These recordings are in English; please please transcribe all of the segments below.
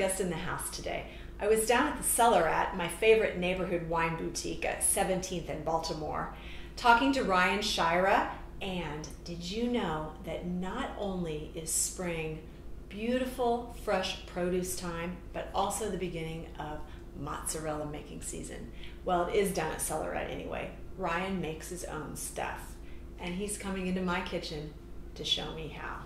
guest in the house today. I was down at the Cellar Rat, my favorite neighborhood wine boutique at 17th and Baltimore, talking to Ryan Sciara. And did you know that not only is spring beautiful, fresh produce time, but also the beginning of mozzarella making season? Well, it is down at Cellarette anyway. Ryan makes his own stuff, and he's coming into my kitchen to show me how.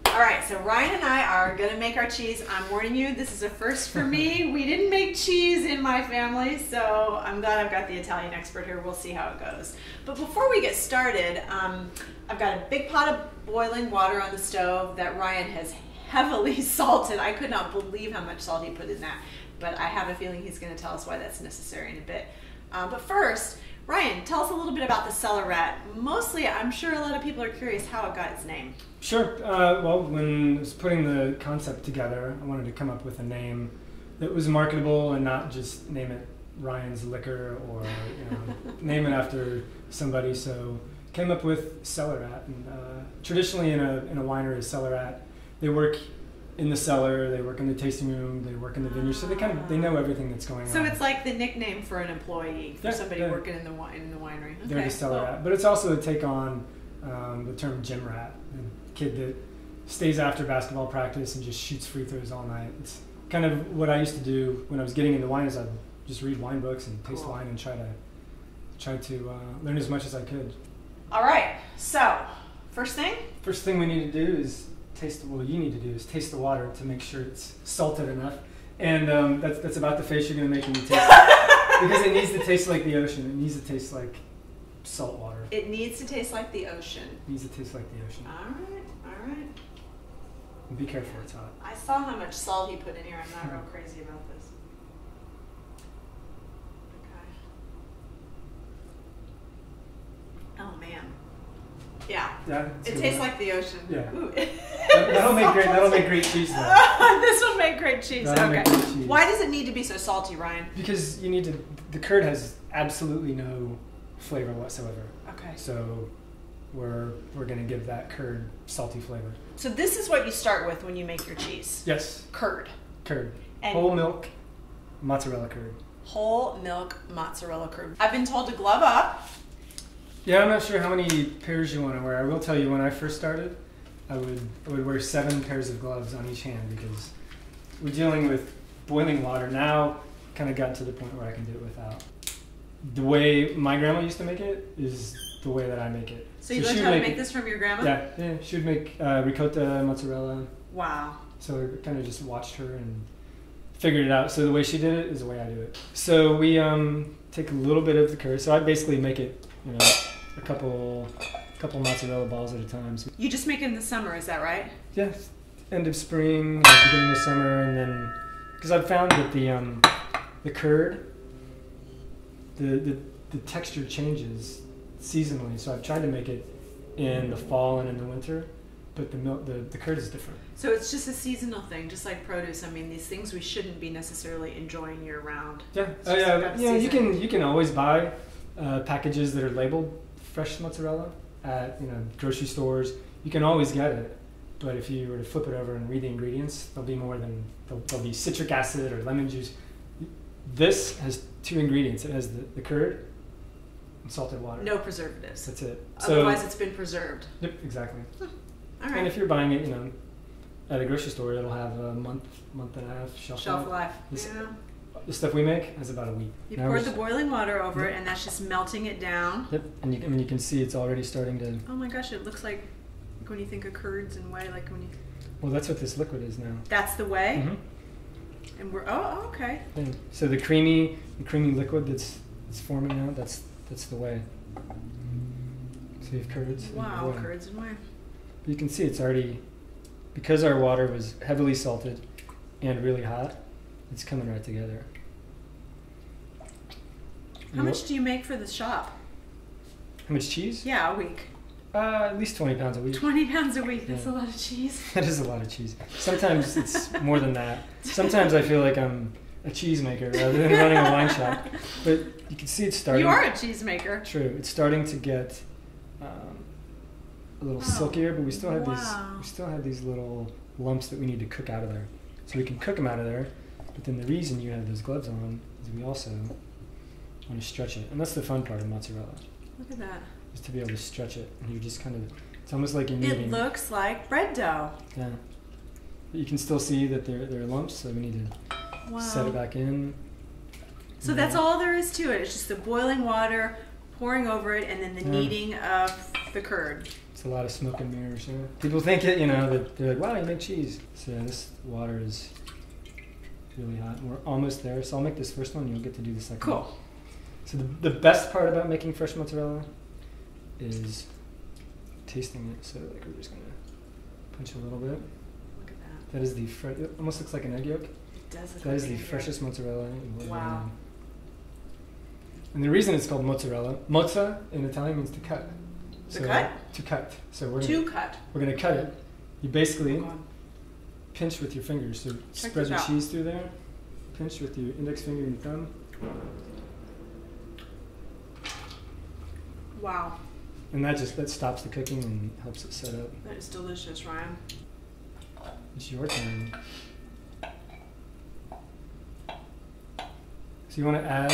All right, so Ryan and I are gonna make our cheese. I'm warning you, this is a first for me. We didn't make cheese in my family, so I'm glad I've got the Italian expert here. We'll see how it goes. But before we get started, I've got a big pot of boiling water on the stove that Ryan has heavily salted. I could not believe how much salt he put in that, but I have a feeling he's gonna tell us why that's necessary in a bit. But first, Ryan, tell us a little bit about the Cellar Rat. Mostly, I'm sure a lot of people are curious how it got its name. Sure. Well, when I was putting the concept together, I wanted to come up with a name that was marketable and not just name it Ryan's Liquor or name it after somebody. So came up with Cellar Rat. And traditionally, in a winery, a cellar rat, they work in the cellar, they work in the tasting room, they work in the vineyard, so they know everything that's going on. So it's like the nickname for an employee, for somebody working in the winery. Okay, they're the cellar rat, but it's also a take on the term gym rat, the kid that stays after basketball practice and just shoots free throws all night. It's kind of what I used to do when I was getting into wine. Is I'd just read wine books and taste wine and try to learn as much as I could. All right, so first thing we need to do is taste the water to make sure it's salted enough, and that's about the face you're going to make when you taste it, because it needs to taste like the ocean. It needs to taste like salt water. It needs to taste like the ocean. It needs to taste like the ocean. All right. And be careful, it's hot. I saw how much salt he put in here. I'm not real crazy about this. Okay. Oh man. Yeah. It tastes like the ocean. Yeah. Ooh. That'll make great cheese though. This will make great cheese. Okay. Why does it need to be so salty, Ryan? Because the curd has absolutely no flavor whatsoever. Okay. So we're going to give that curd salty flavor. So this is what you start with when you make your cheese. Yes. Curd. And whole milk mozzarella curd. Whole milk mozzarella curd. I've been told to glove up. Yeah, I'm not sure how many pairs you want to wear. I will tell you, when I first started, I would wear 7 pairs of gloves on each hand, because we're dealing with boiling water. Now, kind of gotten to the point where I can do it without. The way my grandma used to make it is the way that I make it. So you learned how to make this from your grandma? Yeah, she would make ricotta, mozzarella. Wow. So I kind of just watched her and figured it out. So the way she did it is the way I do it. So we take a little bit of the curd. So I basically make it, a couple mozzarella balls at a time. So you just make it in the summer, is that right? Yeah, end of spring, beginning of summer, and then because I've found that the curd, the texture changes seasonally. So I've tried to make it in the fall and in the winter, but the curd is different. So it's just a seasonal thing, just like produce. I mean, these things we shouldn't be necessarily enjoying year round. Yeah. You can always buy packages that are labeled fresh mozzarella at grocery stores. You can always get it, but if you were to flip it over and read the ingredients, there'll be citric acid or lemon juice. This has 2 ingredients. It has the curd and salted water. No preservatives. That's it. Otherwise, it's been preserved. Yep, exactly. All right. And if you're buying it, at a grocery store, it'll have a month and a half shelf life. The stuff we make has about a week. You poured the boiling water over it, and that's just melting it down. Yep, and you can see it's already starting to... Oh my gosh, it looks like when you think of curds and whey, like when you... Well, that's what this liquid is now. That's the whey? Mm-hmm. And we're... okay. And so the creamy liquid that's forming now, that's the whey. So you have curds. Wow, curds and whey. But you can see it's already... Because our water was heavily salted and really hot, it's coming right together. How much do you make for the shop? How much cheese? Yeah, a week. At least 20 pounds a week. 20 pounds a week, that's a lot of cheese. That is a lot of cheese. Sometimes it's more than that. Sometimes I feel like I'm a cheesemaker rather than running a wine shop. But you can see it's starting. You are a cheesemaker. True. It's starting to get a little silkier, but we still have these little lumps that we need to cook out of there. So we can cook them out of there, but then the reason you have those gloves on is we also want to stretch it. And that's the fun part of mozzarella. Look at that. Is to be able to stretch it. And you just kind of, it's almost like you're kneading. It looks like bread dough. Yeah. But you can still see that there are lumps, so we need to set it back in. So that's all there is to it. It's just the boiling water, pouring over it, and then the kneading of the curd. It's a lot of smoke and mirrors. Yeah. People think it, that they're like, wow, you make cheese. So yeah, this water is really hot. We're almost there, so I'll make this first one, you'll get to do the second one. Cool. So the best part about making fresh mozzarella is tasting it. So like we're just gonna punch a little bit. Look at that. That is it almost looks like an egg yolk. It does look That like is an the egg yolk. freshest mozzarella. Wow. And the reason it's called mozzarella, mozza in Italian means to cut. To cut? To cut. So we're gonna cut it. You basically pinch with your fingers. So spread your cheese through there. Pinch with your index finger and thumb. Wow. And that stops the cooking and helps it set up. That is delicious, Ryan. It's your turn. So you want to add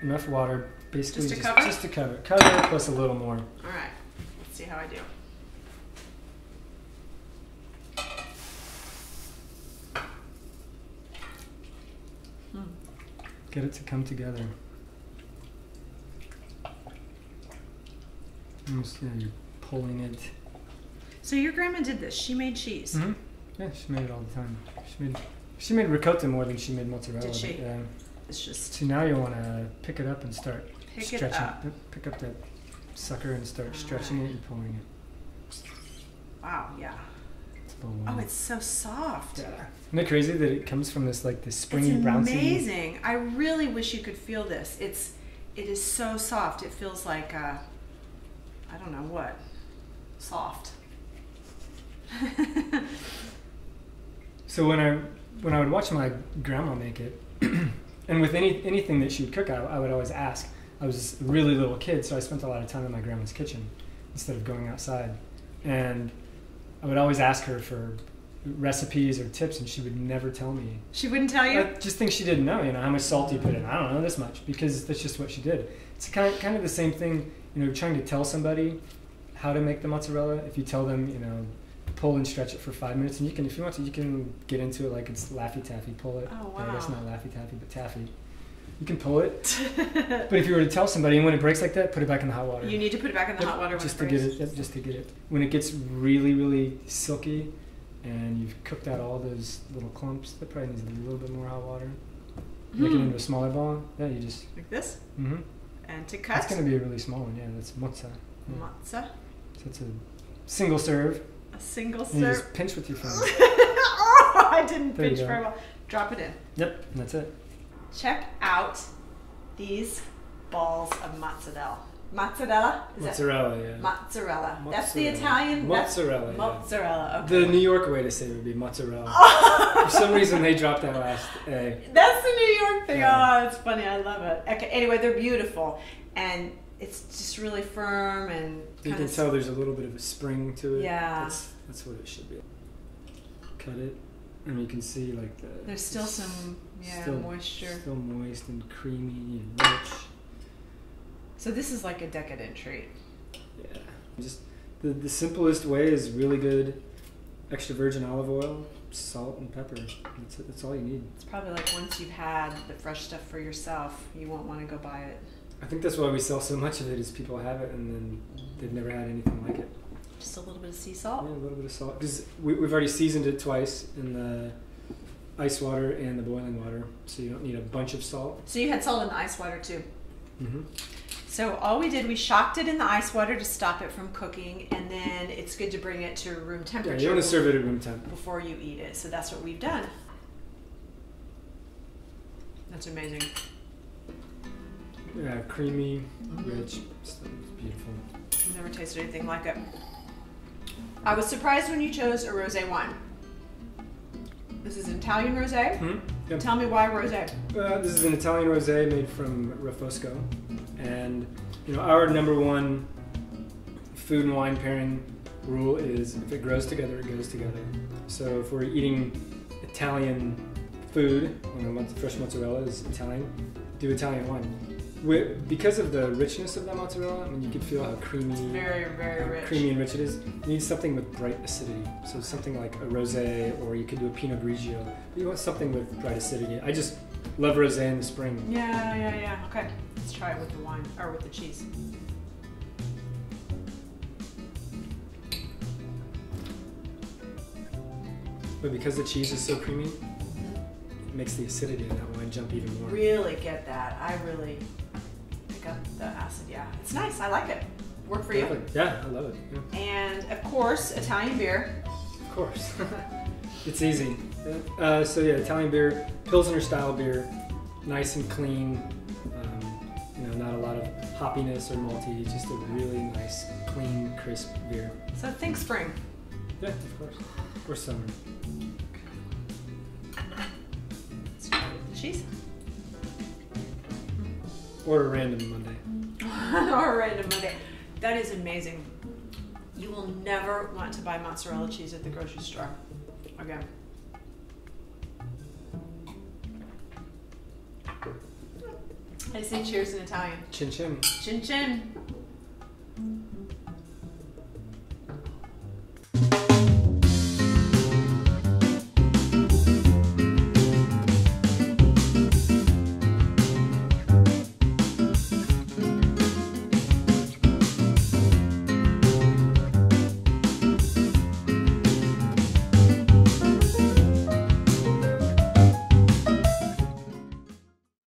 enough water, basically just to cover? Cover plus a little more. All right. Let's see how I do. Get it to come together. Almost, you're pulling it. So your grandma did this. She made cheese. Mm-hmm. Yeah, she made it all the time. She made ricotta more than she made mozzarella. Did she? Yeah. It's just. So now you want to pick it up and start Pick stretching. it up. Pick up that sucker and start stretching it and pulling it. Wow. Yeah. Oh, it's so soft. Yeah. Isn't it crazy that it comes from this springy brown seed? It's amazing. I really wish you could feel this. It is so soft. It feels like I don't know what. Soft. So when I would watch my grandma make it, and with anything that she would cook, I would always ask. I was a really little kid, so I spent a lot of time in my grandma's kitchen instead of going outside, and I would always ask her for recipes or tips, and she would never tell me. She wouldn't tell you? I just think she didn't know, how much salt you put in. I don't know, this much, because that's just what she did. It's kind of the same thing, trying to tell somebody how to make the mozzarella. If you tell them, pull and stretch it for 5 minutes, and if you want to, you can get into it like it's Laffy Taffy. Pull it. Oh, wow. I guess not Laffy Taffy, but taffy. You can pull it. But if you were to tell somebody, and when it breaks like that, put it back in the hot water. You need to put it back in the hot water just to get it. When it gets really, really silky, and you've cooked out all those little clumps, that probably needs a little bit more hot water. Make it into a smaller ball. Yeah, you just like this. Mm-hmm. And to cut. It's going to be a really small one. Yeah, that's mozza. Yeah. Mozza. So it's a single serve. A single serve. And you just pinch with your fingers. Oh, I didn't pinch very well. Drop it in. Yep, and that's it. Check out these balls of mozzarella. Mozzarella? Mozzarella, yeah. Mozzarella. That's the Italian. Mozzarella. Yeah. Mozzarella. Okay. The New York way to say it would be mozzarella. For some reason, they dropped that last A. That's the New York thing. Yeah. Oh, it's funny. I love it. Okay. Anyway, they're beautiful, and it's just really firm and. You can tell there's a little bit of a spring to it. Yeah. That's what it should be. Cut it, and you can see There's still some moisture. Still moist and creamy and rich. So this is like a decadent treat. Yeah. Just the simplest way is really good extra virgin olive oil, salt, and pepper. That's all you need. It's probably like once you've had the fresh stuff for yourself, you won't want to go buy it. I think that's why we sell so much of it, is people have it and then they've never had anything like it. Just a little bit of sea salt? Yeah, a little bit of salt. Because we've already seasoned it twice in the ice water and the boiling water, so you don't need a bunch of salt. So you had salt in the ice water too? Mm-hmm. So all we did, we shocked it in the ice water to stop it from cooking, and then it's good to bring it to room temperature. Yeah, you want to serve it at room temp before you eat it. So that's what we've done. That's amazing. Yeah, creamy, rich, it's beautiful. I've never tasted anything like it. I was surprised when you chose a rosé wine. This is an Italian rosé. Mm-hmm. Yep. Tell me why rosé. This is an Italian rosé made from Refosco, and our #1 food and wine pairing rule is if it grows together, it goes together. So if we're eating Italian food, fresh mozzarella is Italian, do Italian wine. Because of the richness of that mozzarella, I mean, you can feel how creamy, very, very rich. Creamy and rich it is. You need something with bright acidity. So something like a rosé, or you could do a Pinot Grigio. But you want something with bright acidity. I just love rosé in the spring. Yeah. Okay, let's try it with the wine or with the cheese. But because the cheese is so creamy, it makes the acidity in that wine jump even more. Really get that. I really pick up the acid. Yeah, it's nice. I like it. Work for you. Yeah, I love it. Yeah. And of course, Italian beer. Of course. It's easy. So yeah, Italian beer, Pilsner style beer, nice and clean. Not a lot of hoppiness or malty. Just a really nice, clean, crisp beer. So think spring. Yeah, of course. Or summer. Let's try with the cheese. Or a random Monday. Or a random Monday. That is amazing. You will never want to buy mozzarella cheese at the grocery store again. I say cheers in Italian. Chin chin. Chin chin.